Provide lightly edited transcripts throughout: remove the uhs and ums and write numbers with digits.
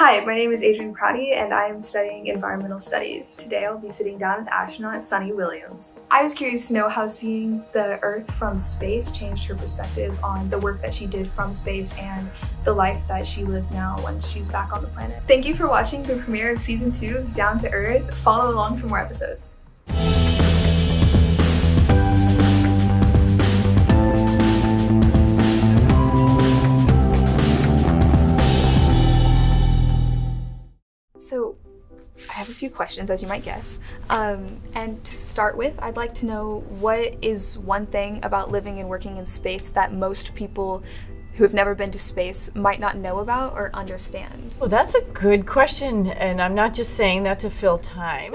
Hi, my name is Adrienne Prouty and I am studying environmental studies. Today I'll be sitting down with astronaut Sunny Williams. I was curious to know how seeing the Earth from space changed her perspective on the work that she did from space and the life that she lives now when she's back on the planet. Thank you for watching the premiere of Season 2 of Down to Earth. Follow along for more episodes. So I have a few questions, as you might guess. And to start with, I'd like to know, what is one thing about living and working in space that most people who have never been to space might not know about or understand? Well, that's a good question, and I'm not just saying that to fill time.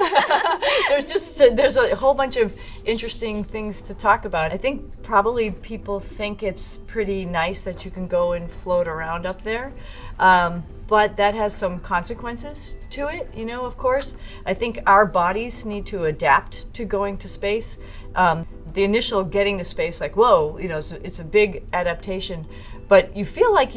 There's a whole bunch of interesting things to talk about. I think probably people think it's pretty nice that you can go and float around up there. But that has some consequences to it, of course. I think our bodies need to adapt to going to space. The initial getting to space, whoa, it's a big adaptation, but you feel like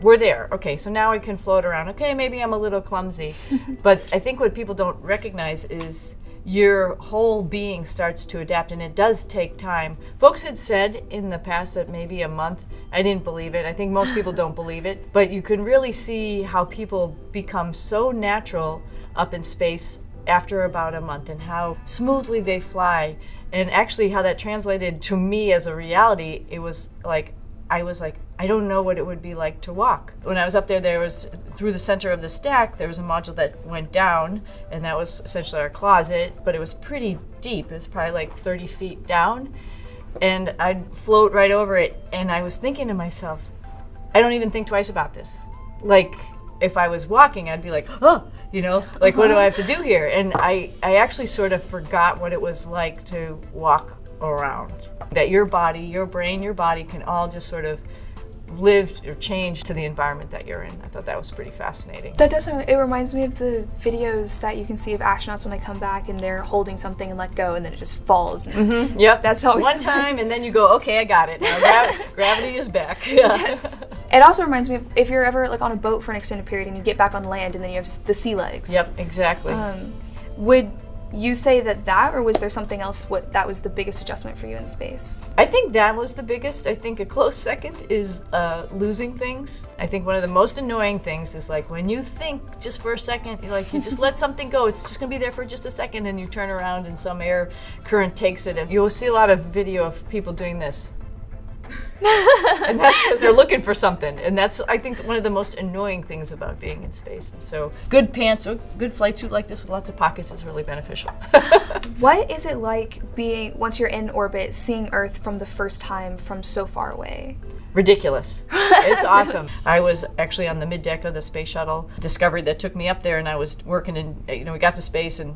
we're there. Okay, so now I can float around. Okay, maybe I'm a little clumsy. But I think what people don't recognize is your whole being starts to adapt, and it does take time. Folks had said in the past that maybe a month. I didn't believe it. I think most people don't believe it. But you can really see how people become so natural up in space after about a month, and how smoothly they fly. And actually how that translated to me as a reality, it was like, I don't know what it would be like to walk. When I was up there was, through the center of the stack, there was a module that went down, and that was essentially our closet, but it was pretty deep. It was probably like 30 feet down, and I'd float right over it, and I was thinking to myself, I don't even think twice about this. If I was walking, I'd be like, oh, what do I have to do here? And I actually sort of forgot what it was like to walk around. That your body, your brain, your body can all just sort of live or change to the environment that you're in. I thought that was pretty fascinating. That does, it reminds me of the videos that you can see of astronauts when they come back and they're holding something and let go, and then it just falls. Mm-hmm. Yep. That's always one time, and then you go, okay, I got it. Now gravity is back. Yes. It also reminds me of if you're ever on a boat for an extended period and you get back on land and then you have the sea legs. Yep, exactly. Would you say that, or was there something else that was the biggest adjustment for you in space? I think that was the biggest. I think a close second is losing things. I think one of the most annoying things is when you think just for a second, you just let something go. It's just gonna be there for just a second, and you turn around and some air current takes it, and you'll see a lot of video of people doing this. And that's because they're looking for something, and that's, I think, one of the most annoying things about being in space. And so good pants, a good flight suit like this with lots of pockets is really beneficial. What is it like being, once you're in orbit, seeing Earth from the first time from so far away? Ridiculous. It's awesome. I was actually on the middeck of the space shuttle Discovery that took me up there, and I was working in, we got to space, and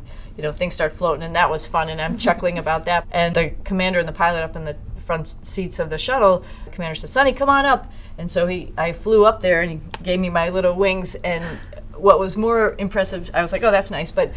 things start floating, and that was fun, and I'm chuckling about that. And the commander and the pilot up in the front seats of the shuttle, the commander said, Sunny, come on up. And so I flew up there, and he gave me my little wings, and what was more impressive, I was like, oh, that's nice, but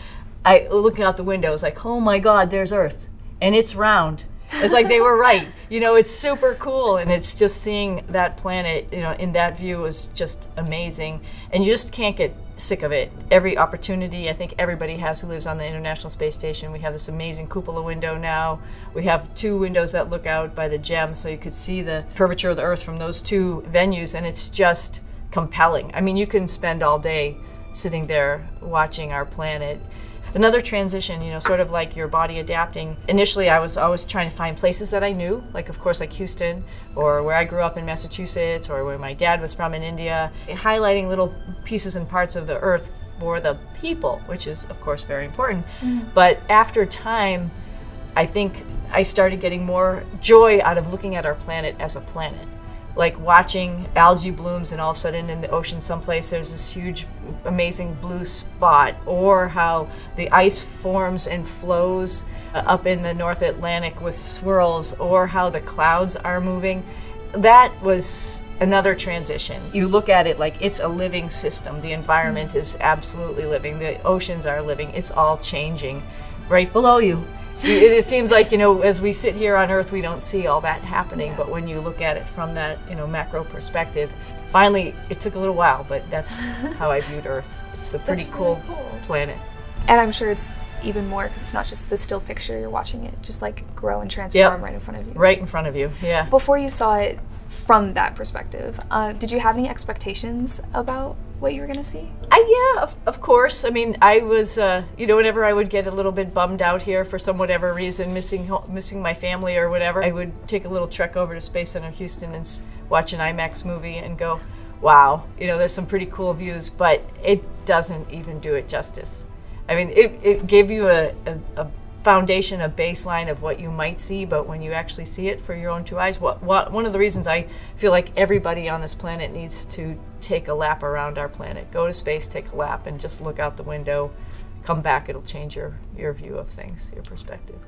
looking out the window, I was like, oh my God, there's Earth, and it's round. It's like they were right. It's super cool, and it's just seeing that planet, in that view is just amazing, and you just can't get sick of it. Every opportunity, I think everybody has who lives on the International Space Station. We have this amazing cupola window now. We have 2 windows that look out by the GEM, so you could see the curvature of the Earth from those 2 venues, and it's just compelling. I mean, you can spend all day sitting there watching our planet. Another transition, sort of like your body adapting. Initially, I was always trying to find places that I knew, of course, like Houston, or where I grew up in Massachusetts, or where my dad was from in India, highlighting little pieces and parts of the Earth for the people, which is, of course, very important. Mm-hmm. But after time, I think I started getting more joy out of looking at our planet as a planet. Like watching algae blooms, and all of a sudden in the ocean someplace there's this huge amazing blue spot, or how the ice forms and flows up in the North Atlantic with swirls, or how the clouds are moving. That was another transition. You look at it like it's a living system. The environment is absolutely living. The oceans are living. It's all changing right below you. It seems like, as we sit here on Earth, we don't see all that happening, but when you look at it from that, macro perspective, finally, it took a little while, but that's how I viewed Earth. It's a pretty That's cool, really cool. planet. And I'm sure it's even more because it's not just the still picture, you're watching it just like grow and transform right in front of you. Right in front of you, yeah. Before you saw it from that perspective, did you have any expectations about what you were going to see? Yeah, of course. I mean, I was, whenever I would get a little bit bummed out here for some whatever reason, missing my family or whatever, I would take a little trek over to Space Center Houston and watch an IMAX movie and go, wow, there's some pretty cool views, but it doesn't even do it justice. I mean, it gave you a foundation, a baseline of what you might see, but when you actually see it for your own two eyes, one of the reasons I feel like everybody on this planet needs to take a lap around our planet, go to space, take a lap, and just look out the window, come back, it'll change your view of things, your perspective.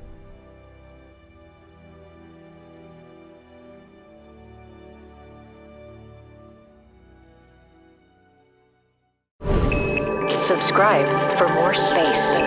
Subscribe for more space.